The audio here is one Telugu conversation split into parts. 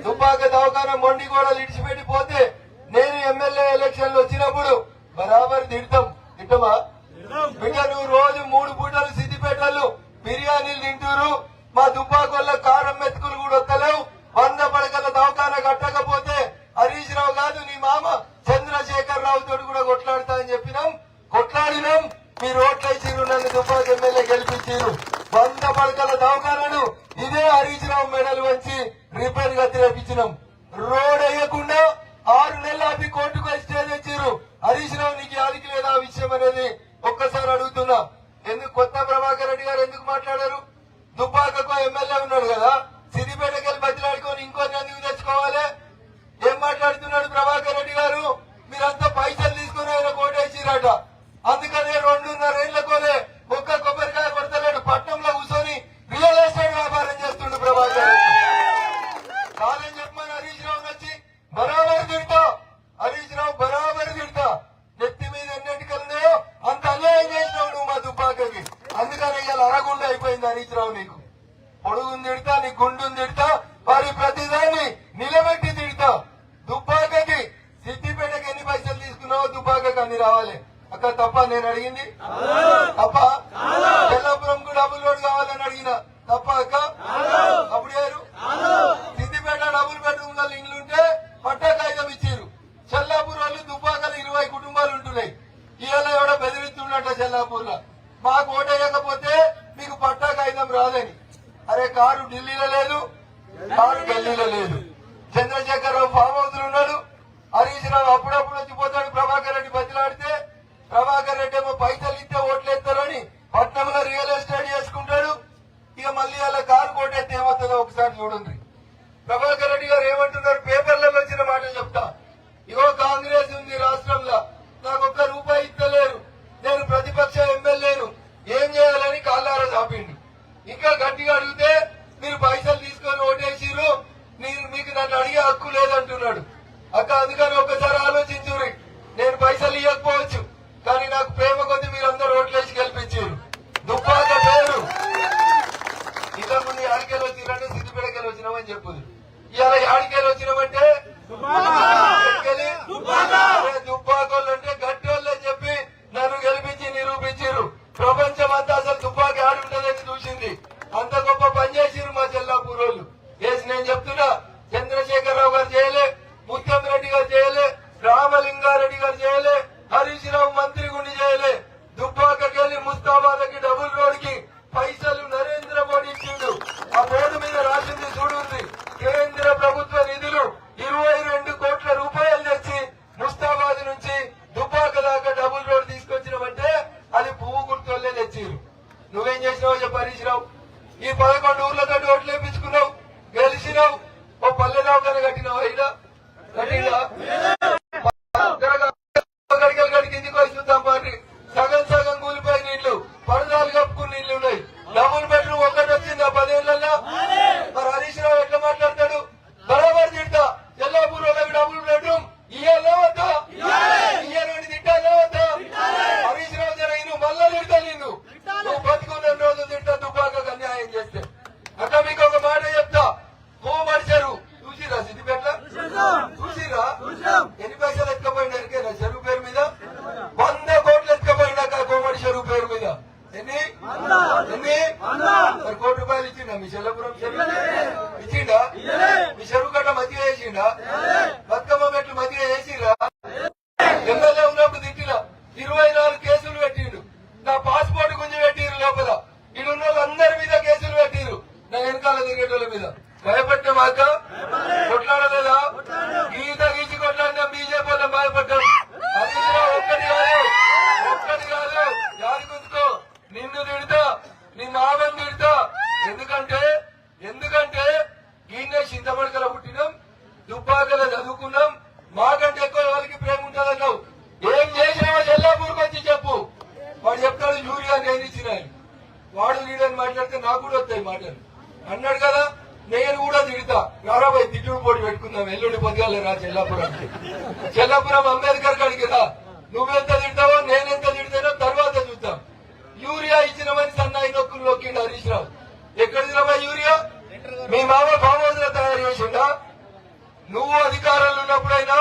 దుబ్బాక దవాఖాన మొండి కూడా ఇడిచిపెట్టిపోతే నేను ఎమ్మెల్యే ఎలక్షన్లు వచ్చినప్పుడు బరాబర్ తింటమా బిడ్డ నువ్వు రోజు 3 పూటలు సిద్దిపేటలు బిర్యానీలు తింటూరు మా దుబ్బాకొల్ల కారం మెతుకులు కూడా వస్తలేవు 100 పడకల దవాఖాన కట్టకపోతే హరీష్ రావు కాదు నీ మామ చంద్రశేఖర్ రావు తోటి కూడా కొట్లాడతా అని చెప్పినాం కొట్లాడినాం మీ రోడ్లు ఇచ్చిరు నన్ను దుబ్బాక ఎమ్మెల్యే గెలిపించారు 100 పడకల దవాఖానను ఇదే హరీష్ రావు మెడల్ వంచి రిపేర్ గా తెప్పించినాం రోడ్ వేయకుండా 6 నెలలు ఆపి కోర్టుకు స్టే తెచ్చారు హరీష్ రావు నీకు యాదికి లేదా ఆ విషయం అనేది ఒక్కసారి అడుగుతున్నా ఎందుకు కొత్త ప్రభాకర్ రెడ్డి గారు ఎందుకు మాట్లాడారు దుబ్బాకకు ఎమ్మెల్యే ఉన్నాడు కదా సిద్దిపేటకి వెళ్ళి బతిలాడుకొని ఇంకొన్ని ఎందుకు తెచ్చుకోవాలి ఏం మాట్లాడుతున్నాడు ప్రభాకర్ రెడ్డి గారు మీరంతా పైసలు తీసుకుని ఆయన కోటేసిరట అందుకనే 2.5 ఏళ్లకోలే ఒక్క కొబ్బరికాయ కొడతలేడు పట్నంలో కూర్చొని రియల్ ఎస్టేట్ వ్యాపారం చేస్తుండు ప్రభాకర్ రెడ్డి కాదని చెప్పమని హరీష్ రావు వచ్చి బరాబర్ తిడతా హరీష్ రావు బరాబర్ తిడతా నెత్తి మీద ఎన్నెంటికలున్నాయో అంత అన్యాయం చేసినావు నువ్వు మా దుబ్బాకకి అందుకని ఇవాళ అరగుండా అయిపోయింది హరీష్ రావు నీకు పొడుగుని తిడతా నీ గుండుని తిడతా వారి ప్రతిదాన్ని నిలబెట్టి తిడతా దుబ్బాకకి సిద్దిపేటకి ఎన్ని పైసలు తీసుకున్నావో దుబ్బాకకి అన్ని రావాలి అక్క తప్ప నేను అడిగింది తప్ప చెల్లాపురం కు డబుల్ రోడ్ కావాలని అడిగిన తప్ప అక్క అప్పుడు ఎవరు సిద్దిపేట డబుల్ బెడ్రూమ్ గల ఇండ్లుంటే పట్టా కాగితం ఇచ్చారు చెల్లాపూర్ వాళ్ళు దుబ్బాకలు 20 కుటుంబాలు ఉంటున్నాయి ఇవాళ ఎవడో బెదిరిస్తున్నట్ట చెల్లాపూర్ లో మాకు ఓటేయకపోతే మీకు పట్టా కాగితం రాదని అరే కారు ఢిల్లీలో లేదు కారు ఢిల్లీలో లేదు చంద్రశేఖర్ రావు ఫామ్ హౌస్ లో ఉన్నాడు హరీష్ రావు అప్పుడప్పుడు వచ్చిపోతాడు ప్రభాకర్ రెడ్డి బతిలాడితే ప్రభాకర్ రెడ్డి ఏమో పైసలు ఇస్తే ఓట్లు ఎత్తారని పట్నంలో రియల్ ఎస్టేట్ చేసుకుంటాడు ఇక మళ్ళీ అలా కారు కోటెత్తే ఏమవుతుందో ఒకసారి చూడండి ప్రభాకర్ రెడ్డి గారు ఏమంటున్నారు పేపర్లలో వచ్చిన మాటలు చెప్తా ఇగో కాంగ్రెస్ ఉంది రాష్ట్రంలో నాకు ₹1 ఇస్తలేరు నేను ప్రతిపక్ష ఎమ్మెల్యేను ఏం చేయాలని కాళ్ళారా చాపిండు ఇంకా గట్టిగా అడిగితే మీరు పైసలు తీసుకొని ఓటేసిరు మీకు నన్ను అడిగే హక్కు లేదంటున్నాడు అక్క అందుకని ఒక్కసారి ఆలోచించురి నేను పైసలు ఇవ్వకపోవచ్చు కానీ నాకు ప్రేమ కొద్ది మీరందరూ ఓట్లేసి గెలిపించారు దుబ్బాక పేరు ఇంతకుముందు యాడికేలు వచ్చిరంటే సిద్దిపేటకెళ్ళి వచ్చినామని చెప్పుది ఇవాళ యాడికేలు వచ్చినామంటే దుబ్బాకోళ్ళు అంటే గట్టోళ్ళే చెప్పి నన్ను గెలిపించి నిరూపించారు ప్రపంచం అంతా అసలు దుబ్బాకి ఆడుంటదని చూసింది అంత గొప్ప పని చేసిరు మా చెల్లాపూర్ వాళ్ళు చేసి నేను చెప్తున్నా చంద్రశేఖర్ రావు గారు చేయలే ముత్యం రెడ్డి గారు చేయలే రామలింగారెడ్డి గారు చేయలే హరీష్ రావు మంత్రి గుండి చేయలే దుబ్బాకకెళ్లి ముస్తాబాద్కి డబుల్ రోడ్ కి పైసలు నరేంద్ర మోడీ ఇచ్చిండు ఆ బోర్డు మీద రాసింది చూడుంది కేంద్ర ప్రభుత్వ నిధులు 22 కోట్ల రూపాయలు తెచ్చి ముస్తాబాద్ నుంచి దుబ్బాక దాకా డబుల్ రోడ్ తీసుకొచ్చినామంటే అది పువ్వు గుర్తులే తెచ్చిరు నువ్వేం చేసినావు చెప్పు హరీష్ రావు ఈ 11 ఊర్లతో ఓట్లు వేయించుకున్నావు గెలిచినావు ఓ పల్లె దవాఖాన కట్టినావు అయినా కట్టినా గడికి పోయి చూద్దాం పాటి సగం సగం కూలిపోయి నీళ్లు పరదాలు కప్పుకుని నీళ్లు ఉన్నాయి డబుల్ బెడ్రూమ్ ఒకటి వచ్చింది ఆ 10 ఏళ్లలో మరి హరీష్ రావు ఎట్లా మాట్లాడతాడు బరాబర్ తింటా ఎల్లాపూర్ వాళ్ళకి డబుల్ బెడ్రూమ్ ఇయ్యాలో వద్దా ఇయ్యాలని తింటాలో వద్దా హరీష్ రావు జరిగిన మళ్ళా తింటా నిన్ను నువ్వు బతుకున్న రోజు తింటా దుబ్బాకకు అన్యాయం చేస్తే అక్క మీకు ఒక మాట చెప్తా కోమడిచెరు చూసిరా సిద్దిపేట చూసిరా ఎన్ని పైసలు ఎత్తుకపోయినా చెరువు పేరు మీద 100 కోట్లు ఎత్తుకపోయినాక కోమడి చెరువు పేరు మీద ఎన్ని మరి ₹1 ఇచ్చిండా మీ చెల్లపురం చెరువు ఇచ్చిండా మీ చెరువు గట్ట మధ్య వేసిండా బతుకమ్మ మెట్లు మధ్య వేసిరా ఎమ్మెల్యే ఉన్నప్పుడు తిట్టినా 24 కేసులు పెట్టిండు నా పాస్పోర్ట్ గుంజి పెట్టిరు లోపల ఇడున్న వాళ్ళందరి మీద కేసులు పెట్టిరు నా వెనకాల తిరిగేటోళ్ళ మీద భయపడ్డా మాక కొట్లాడలేదా గీత గీచి కొట్లాడినా బీజేపీ వాళ్ళని భయపడ్డాం అది ఒక్కటి కాదు యాది గుంజుకో నిన్ను తిడతా నీ మామని తిడతా ఎందుకంటే ఈయనే చింతమడకల పుట్టినాం దుబ్బాకల చదువుకున్నాం మాకంటే ఎక్కువ వాళ్ళకి ప్రేమ ఉంటుందన్నావు ఏం చేసినావో చెల్లాపూర్కి వచ్చి చెప్పు వాడు చెప్తాడు యూరియా నేను ఇచ్చిన వాడు నీడని మాట్లాడితే నాకు కూడా వస్తాయి మాటలు అన్నాడు కదా నేను కూడా తిడతా రారాబాయ్ తిట్టుడు పోటీ పెట్టుకుందాం ఎల్లుండి పొద్దుగాల రా చెల్లాపురం అంబేద్కర్ కాడికి రా నువ్వెంత తిడతావో నేనెంత తిడతానో తర్వాత చూద్దాం యూరియా ఇచ్చినమని సన్నాయి నొక్కులు నొక్కిండు హరీష్ రావు ఎక్కడిది రా యూరియా మీ మామ ఫామ్ హౌస్ లో తయారు చేసిండా నువ్వు అధికారంలో ఉన్నప్పుడైనా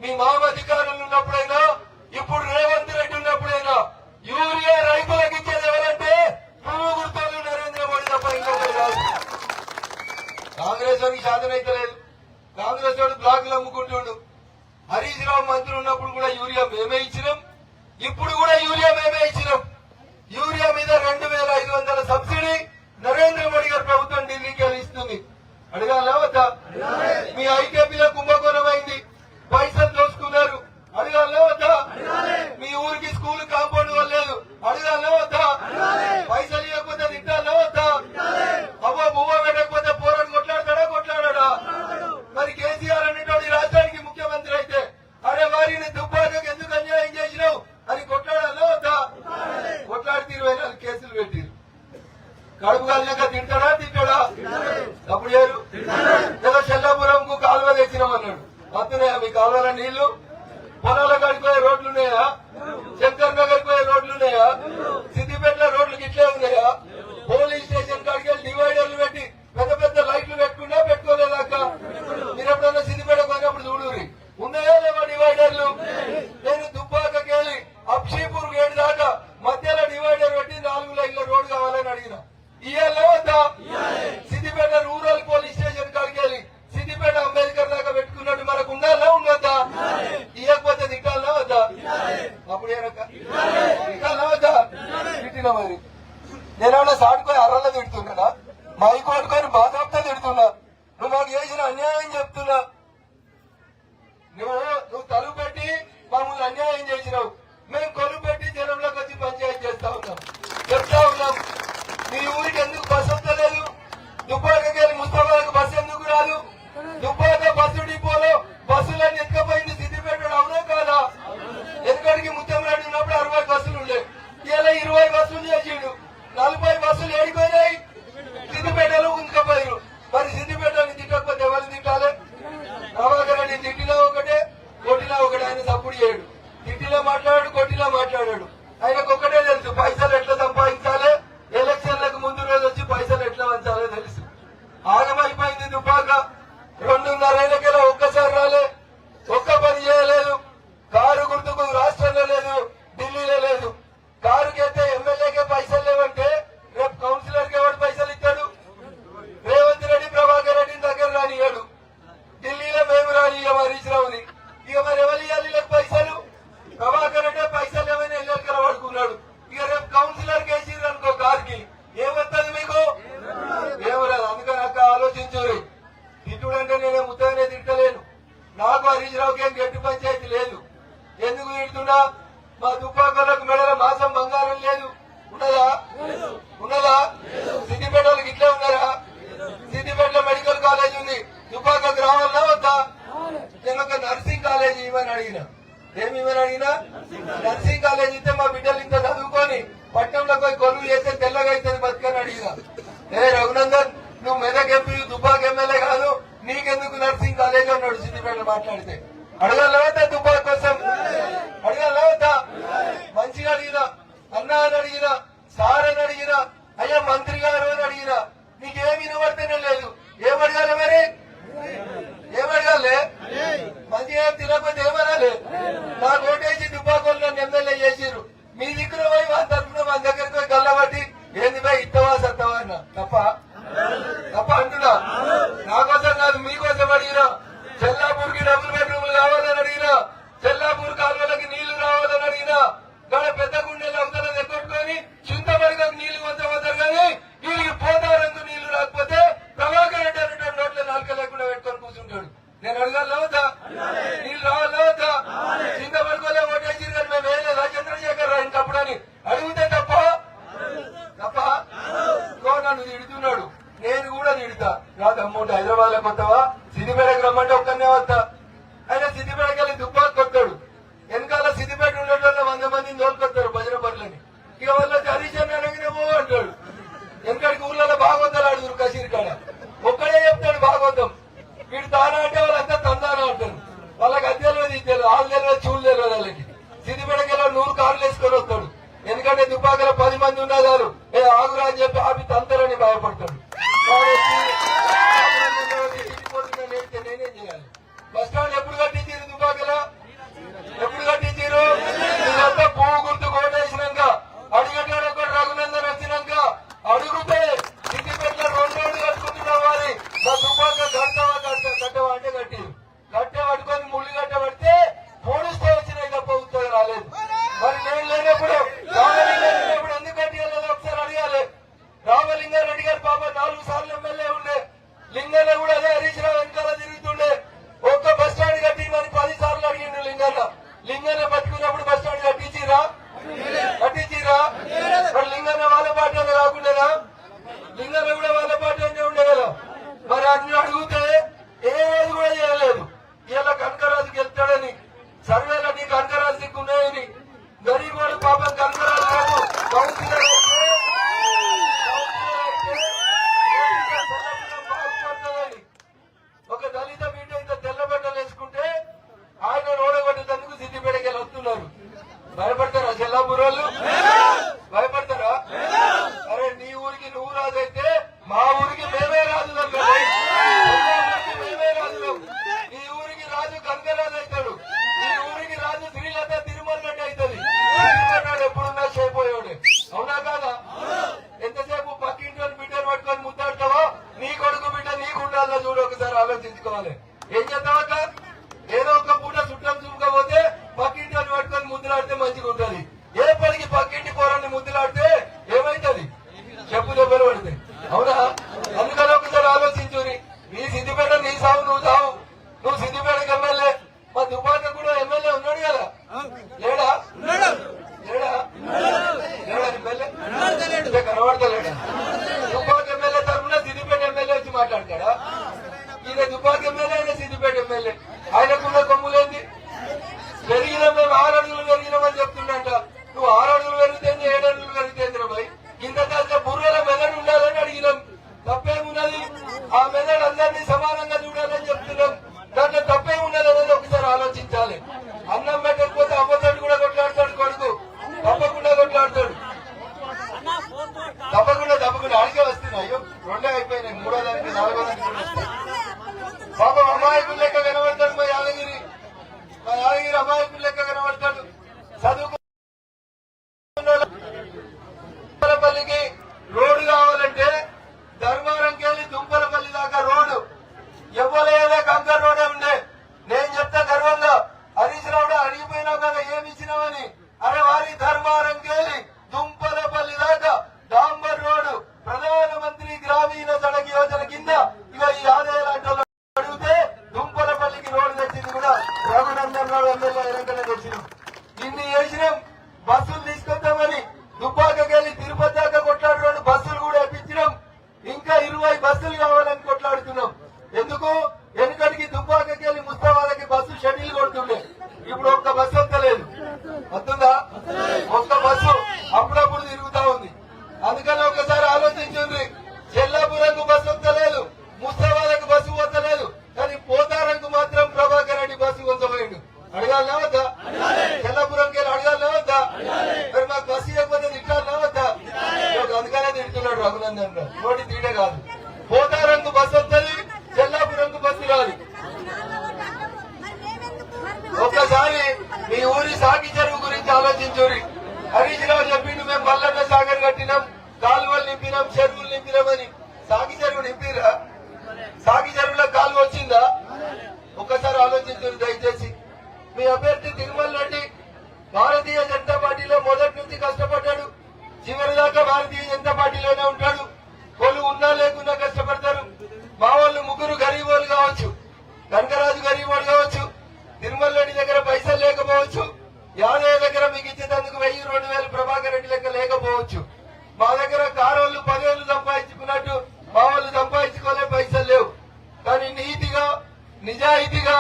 మీ మామ అధికారంలో ఉన్నప్పుడైనా ఇప్పుడు రేవంత్ రెడ్డి ఉన్నప్పుడైనా యూరియా రైతులకు ఇచ్చేది ఎవరంటే పువ్వు గుర్తలు నరేంద్ర మోడీ తప్ప ఇంకొకరు కాదు. కాంగ్రెస్ వారికి సాధన అయితే లేదు. కాంగ్రెస్ వాడు బ్లాకులు అమ్ముకుంటుండు. హరీష్ రావు మంత్రి ఉన్నప్పుడు కూడా యూరియా మేమే ఇచ్చినాం, ఇప్పుడు కూడా యూరియా మేమే ఇచ్చినాం. యూరియా మీద 2500 సబ్సిడీ నరేంద్ర మోడీ గారి ప్రభుత్వం ఢిల్లీకి వెళ్ళి ఇస్తుంది. అడగాలా వద్దా? మీ ఐకేపీలో కుంభకోణం అయింది, పైసలు దోచుకున్నారు. అడగాలా వద్దా? మీ ఊరికి స్కూల్ కాంపౌండ్ లేదు. అడగాలా వద్దా? పైసలు ఇవ్వకపోతే తింటాలా వద్దా? అవ్వ బువ్వ పెట్టకపోతే పోరాడు కొట్లాడా? మరి కేసీఆర్ అనేటువంటి రాష్ట్రానికి ముఖ్యమంత్రి అయితే అరే వారిని దుబ్బాకకు ఎందుకు అన్యాయం చేసినావు అని కొట్లాడాలా వద్దా? కొట్లాడితే 24 కేసులు పెట్టిరు. కడుపు కాలినాక తింటాడా? అప్పుడు ఏరు ఏదో చెల్లాపురంకు కాలువ తెచ్చినామన్నాడు. వస్తున్నాయా మీ కాలువల నీళ్లు? పొలాల కాడికి పోయే రోడ్లున్నాయా? శంకర్ నగర్ పోయే రోడ్లున్నాయా? సిద్దిపేటలో రోడ్లు ఇట్లే ఉన్నాయా? పోలీస్ స్టేషన్ కాడికి వెళ్ళి డివైడర్లు పెట్టి పెద్ద పెద్ద లైట్లు పెట్టుకున్నా పెట్టుకోలేదాక మీరు ఎప్పుడన్నా సిద్దిపేట పోయినప్పుడు చూడురి, ఉన్నాయా లేవా డివైడర్లు? నేను దుబ్బాకకి వెళ్ళి అప్షీపూర్ గేట్ దాకా మధ్యలో డివైడర్ పెట్టి 4 లైన్ల రోడ్డు కావాలని అడిగిన. ఇయ్యాలా వద్దా? సిద్దిపేట రూరల్ పోలీస్ స్టేషన్ కాడికి వెళ్ళి సిద్దిపేట అంబేద్కర్ దాకా పెట్టుకున్నట్టు మనకు ఉండాలా ఉండొద్దా? ఇవ్వకపోతే తిట్టాలా వద్దా? అప్పుడు తిట్టాలా వద్దా? తిట్టినా మరి నేనేమన్నా సాటుకొని అర్రలో తిడుతున్నానా? మైకు పట్టుకొని బాధాప్తా తిడుతున్నా. నువ్వు మాకు చేసిన అన్యాయం చెప్తున్నా. నువ్వు తలుపు పెట్టి మమ్మల్ని అన్యాయం చేసినావు. మేము కొలువు పెట్టి జనంలోకి వచ్చి పంచాయతీ చేస్తా ఉన్నాం, చెప్తా ఉన్నాం. మీ ఊరికి ఎందుకు బస్సు వస్తలేదు? దుబ్బాకకి వెళ్ళి ముస్తాబాద్కు బస్సు ఎందుకు రాదు? దుబ్బాక బస్సు డిపోలో బస్సులన్నీ ఎత్తుకపోయింది సిద్దిపేట, అవునా కాదా? ఎందుకడికి ముత్తంరెడ్డి ఉన్నప్పుడు 60 బస్సులు ఉండే, ఇలా 20 బస్సులు చేసిండు. 40 బస్సులు ఏడిపోయినాయి, సిద్దిపేటలో ఉంచుకపోయారు. మరి సిద్దిపేటని తిట్టకపోతే ఎవరు తిట్టాలి? ప్రభాకర్ రెడ్డి తిట్టినా ఒకటే కొట్టినా ఒకటే. ఆయన తప్పుడు చేయడు, తిట్టిలో మాట్లాడాడు, కొట్టిలో మాట్లాడాడు. ఆయనకు ఒకటే తెలుసు, పైసలు ఎట్లా సంపాదించాలి, ఎలక్షన్లకు ముందు రోజు వచ్చి పైసలు ఎట్లా వంచాలో తెలుసు. ఆగమైపోయింది దుబ్బాక. 2.5 ఏళ్లకెలా ఒక్కసారి రాలే, ఒక్క పని చేయలేదు. కారు గుర్తుకు రాష్ట్రంలో లేదు, ఢిల్లీలో లేదు. కారుకైతే ఎమ్మెల్యేకే పైసలు లేవంటే రేపు కౌన్సిలర్ కి ఎవరు పైసలు ఇస్తాడు? రేవంత్ రెడ్డి ప్రభాకర్ రెడ్డిని దగ్గర రానియాడు. ఢిల్లీలో మేము రానియం హరీష్ రావుని. ఇక మరి ఎవరు ఇవ్వాలి లేక పైసలు? ప్రభాకర్ రెడ్డి పైసలు ఏమైనా ఎల్లెలకల పడుకున్నాడు. ఇక రేపు కౌన్సిలర్ కి వేసిర్రు అనుకో కారుకి, ఏమొస్తుంది మీకు? ఏమరాదు. అందుకని అక్క ఆలోచించురి. తిట్టుడంటే నేనే ముత్తగానే తిట్టలేను. నాకు హరీష్ రావుకి ఏం గట్టి పంచాయతీ లేదు. ఎందుకు తిడుతున్నా? మా దుబ్బాకలకు మెడల మాసం బంగారం లేదు. ఉన్నదా? సిద్దిపేట వాళ్ళకి ఇట్లే ఉన్నారా? సిద్దిపేటలో మెడికల్ కాలేజ్ ఉంది, దుబ్బాకకు రావాలన్నా వద్దా? నేను ఒక నర్సింగ్ కాలేజ్ ఇవ్వని అడిగినా. ఏమి అడిగినా? నర్సింగ్ కాలేజ్ ఇస్తే మా బిడ్డలు ఇంత చదువుకొని పట్టణంలో పోయి కొలువు చేస్తే తెల్లగా అవుతుంది బతుకని అడిగినా. రఘునందన్, నువ్వు మెదక్ ఎంపీ, దుబ్బాక ఎమ్మెల్యే కాదు, నీకెందుకు నర్సింగ్ కాలేజ్ అన్నాడు సిద్దిపేట మాట్లాడితే. అడగాలా వద్దా? దుబ్బాక కోసం అడగాలా వద్దా? మంచిగా అడిగినా, అన్నా అని అడిగినా, సార్ అని అడిగినా, అయ్యా మంత్రి గారు అని అడిగినా. నీకేమి వినబడితేనే లేదు. ఏమడగాలి మరి? ఏమడగాలే? మంచిగా తినకపోతే ఏమనాలి? నాకు ఓటేసి దుబ్బాకోలు నన్ను ఎమ్మెల్యే చేసిరు. మీ దిక్కున పోయి వాళ్ళ తరఫున మన దగ్గరికి పోయి గల్లబట్టి ఏంది పోయి ఇత్తవా సత్తవా అన్న. తప్ప అంటున్నా. నా కోసం కాదు, మీకోసం అడిగినా. చెల్లాపూర్కి డబుల్ బెడ్రూమ్లు కావాలని అడిగినా, చెల్లాపూర్ కాలువలకి నీళ్లు రావాలని అడిగినా. గడ పెద్ద గుండెలు అవతల ఎగ్గొట్టుకొని చింతమరిగకు నీళ్లు వద్దవద్దరు కానీ వీళ్ళకి పోతారందుకు నీళ్లు రాకపోతే ప్రభాకర్ రెడ్డి అనేటువంటి నోట్ల నాలుక లేకుండా పెట్టుకొని కూర్చుంటాడు. నేను అడగాలి వద్దా? నీళ్లు రావాలా వద్దా? చింతమరిగోలే ఓటేసి కానీ మేము వేయలేదా చంద్రశేఖర్ రావు ఇంకప్పుడని అడిగితే తప్ప నన్ను తిడుతున్నాడు. నేను కూడా తిడతా. రాదు అమౌంట్ హైదరాబాద్ లో కొత్తవా? సిద్దిపేటకి రమ్మంటే ఒక్కనే వస్తా. ఆయన సిద్దిపేటకి వెళ్ళి దుబ్బాకు కొట్టాడు. వెనకాల సిద్దిపేట ఉండేటోళ్ళ 100 మందిని తోలుకొస్తారు భజన పనులని. ఇక వాళ్ళ హరీష్ అని అడిగినేమో అంటాడు. వెనకడికి ఊళ్ళలో భాగవతాలు అడుగురు కసీర్ కాడ. ఒక్కడే చెప్తాడు భాగవతం. వీడు తానా అంటే వాళ్ళంతా తందానా అంటారు. వాళ్ళకి అద్దెలు ఇద్దరు వాళ్ళు తెలియదు, చూడు తెలియదు వాళ్ళకి. సిద్దిపేటకి వెళ్ళి 100 కార్లు వేసుకొని వస్తాడు. ఎందుకంటే దుబ్బాకలో 10 మంది ఉన్నారు. ఆగురా అని చెప్పి ఆపి తంతారని భయపడతాడు. నేనేం చేయాలి? ఆలోచించుకోవాలి. ఏం చేద్దామక్క, ఏదో ఒక పూట చుట్టం చూపకపోతే పక్కింటి అని పట్టుకొని ముద్దులాడితే మంచిగా ఉంటది. ఏ పనికి పక్కింటి పోరాన్ని ముద్దులాడితే ఏమైతుంది, చెప్పు దెబ్బలు పడితే. అవునా? అందుకని ఒకసారి ఆలోచించుని. నీ సిద్దిపేట నీ సావు నువ్వు సావు. నువ్వు సిద్దిపేటకి ఎమ్మెల్యే, మా దుబ్బాక కూడా ఎమ్మెల్యే ఉన్నాడు కదా, లేడా? లేడా ఎమ్మెల్యే కనబడతలేడా? దుబ్బాక ఎమ్మెల్యే తరఫున సిద్దిపేట ఎమ్మెల్యే వచ్చి మాట్లాడతాడా? ఈయన దుబ్బాక ఎమ్మెల్యే, ఆయన సిద్దిపేట ఎమ్మెల్యే. ఆయనకున్న కొమ్ములేంది? పెరిగినాం మేము 6 అడుగులు పెరిగినామని చెప్తుండంట. నువ్వు 6 అడుగులు పెరిగితేంది, 7 అడుగులు పెరిగితేంద్ర భయ్. ఇంత దాంట్లో బుర్రల మెదడు ఉండాలని అడిగినాం. తప్పేమున్నది? ఆ మెదడు అందరినీ సమానంగా చూడాలని చెప్తున్నాం. దాంట్లో తప్పేమున్నది అనేది ఒకసారి ఆలోచించాలి. అన్నం పెట్టకపోతే అమ్మతోటి కూడా కొట్లాడతాడు కొడుకు, తప్పకుండా కొట్లాడతాడు. తప్పకుండా అడిగే వస్తున్నాయి. అయ్యో 2 అయిపోయినాయి, 3వ దానికి 4వ దానికి కూడా వస్తాయి. పాపం అమాయకులు లెక్క కనబడతాడు మా యాదగిరి అమాయకులు లెక్క కనబడతాడు. దుంపలపల్లికి రోడ్డు కావాలంటే ధర్మారంకి వెళ్ళి దుంపలపల్లి దాకా రోడ్డు ఇవ్వలేదే, కంకర్ రోడ్డే ఉండే. నేను చెప్తా గర్వంగా, హరీష్ రావుడు అడిగిపోయినావు కదా ఏమి ఇచ్చినావని. అరే వారి ధర్మారంకి వెళ్ళి దుంపలపల్లి దాకా డాంబర్ రోడ్డు ప్రధానమంత్రి గ్రామీణ సడక్ యోజన కింద ఇక ఈ ఆదాయ లాంటి అడిగితే దుంపలపల్లికి రోడ్డు తెచ్చింది కూడా రఘునందన్ రావు ఎమ్మెల్యే వెనకనే తెచ్చినాం. ఇన్ని చేసినాం. బస్సులు తీసుకొద్దామని దుబ్బాకకి వెళ్ళి తిరుపతి దాకా కొట్లాడుతున్నాడు, బస్సులు కూడా ఎప్పించినాం. ఇంకా 20 బస్సులు కావాలని కొట్లాడుతున్నాం. ఎందుకు? వెనుకటికి దుబ్బాకకి వెళ్ళి ముస్తాబాద్కి బస్సు షెడ్యూల్ కొడుతుండే, ఇప్పుడు ఒక్క బస్సు వస్తలేదు. వస్తుందా? ఒక్క బస్సు అప్పుడప్పుడు తిరుగుతా ఉంది. అందుకని ఒకసారి ఆలోచించండి. చెల్లాపురంకు బస్సు వస్తలేదు, ముస్తాబాద్కు బస్సు వస్తలేదు, కానీ పోతారంకు మాత్రం ప్రభాకర్ రెడ్డి బస్సు కొంచపోయిండు. అడగాలనా వద్దా? చెల్లాపురంకి వెళ్ళి అడగాలనా వద్దా? మరి మాకు బస్సు ఇవ్వకపోతే తిట్టాలనా వద్దా? అందుకనే తిడుతున్నాడు రఘునందన్ రావు. నోటి తీడే కాదు. పోతారంకు బస్సు వస్తుంది, చెల్లాపురంకు బస్సు రాదు. ఒక్కసారి మీ ఊరి సాగి చెరువు గురించి ఆలోచించురి. హరీష్ రావు చెప్పిండు మేము మల్లన్న సాగర్ కట్టినాం, కాలువలు నింపినాం, చెరువులు నింపినామని. సాగి చెరువు నింపిరా? సాగి చెరువులో కాలువ వచ్చిందా? ఒక్కసారి ఆలోచించురు దయచేసి. మీ అభ్యర్థి తిరుమల రెడ్డి భారతీయ జనతా పార్టీలో మొదటి నుంచి కష్టపడ్డాడు, చివరి దాకా భారతీయ జనతా పార్టీలోనే ఉంటాడు. వాళ్ళు ఉన్నా లేకున్నా కష్టపడతారు. మా వాళ్ళు 3 గరీబోలు కావచ్చు, కనకరాజు గరీబోడు కావచ్చు, తిరుమల రెడ్డి దగ్గర పైసలు లేకపోవచ్చు, యాదయ్య దగ్గర మీకు ఇచ్చేందుకు 1000, 2000 ప్రభాకర్ రెడ్డి లెక్క లేకపోవచ్చు. మా దగ్గర కారోళ్ళు 10 ఏళ్లు సంపాదించుకున్నట్టు మా వాళ్ళు సంపాదించుకోలే, పైసలు లేవు. కానీ నీతిగా నిజాయితీగా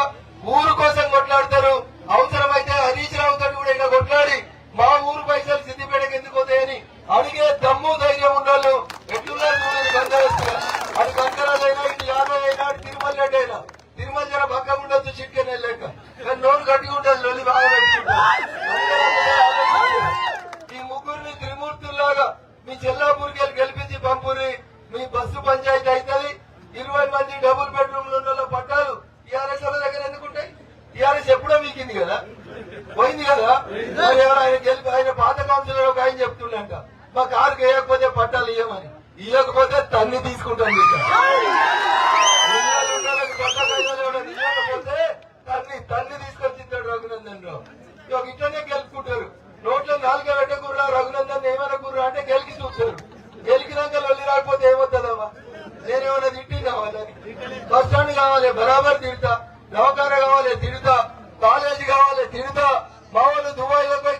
ఊరు కోసం కొట్లాడతారు. అవసరమైతే హరీష్ రావు తోటి కూడా ఇలా కొట్లాడి మా ఊరు పైసలు సిద్దిపేటకి ఎందుకు పోతాయని అడిగే దమ్ము ధైర్యం ఉండాలి. ఎట్లున్నారు బందోబస్తుగా. అది కంకరాలైనా, ఇటు యాదవ్ అయినా, తిరుమల రెడ్డి అయినా. తిరుమల జర పక్క ఉండొచ్చు చిట్కెన్ వెళ్ళాక, కానీ నోరు గట్టిగా ఉంటుంది, లొల్లి బాగా పెట్టుకుంటారు. ఈ 3 త్రిమూర్తుల్లాగా మీ చెల్లాపూర్కి వెళ్ళి గెలిపించి పంపురి. మీ బస్సు పంచాయతీ అవుతుంది. 20 మంది డబుల్ బెడ్రూమ్లు ఉన్న పట్టాలు టీఆర్ఎస్ వాళ్ళ దగ్గర ఎందుకుంటాయి? టీఆర్ఎస్ ఎప్పుడో మీకింది కదా, పోయింది కదా. మరి ఎవరు ఆయన గెలిపి ఆయన పాత కౌన్సిలర్ ఒక ఆయన చెప్తుండంట, మా కారుకి వేయకపోతే పట్టాలు ఇవ్వమని. ఇవ్వకపోతే తన్ని తీసుకుంటాం. ఇవ్వకపోతే తన్ని తీసుకొచ్చిస్తాడు రఘునందన్ రావు. ఇట్లనే గెలుపుకుంటారు. నోట్లో 4 పెట్టకుర్రా రఘునందన్ ఏమనకుర్రా అంటే గెలికి చూస్తారు. గెలికినాక లొల్లి రాకపోతే ఏమవుతుందమ్మా? నేనేమన్నా తిట్టిందా వాళ్ళని? బస్ స్టాండ్ కావాలి బరాబర్ తిడతా, దవాఖాన కావాలి తిడతా, కాలేజీ కావాలి తిడతా. మా వాళ్ళు దుబాయ్ లో పోయి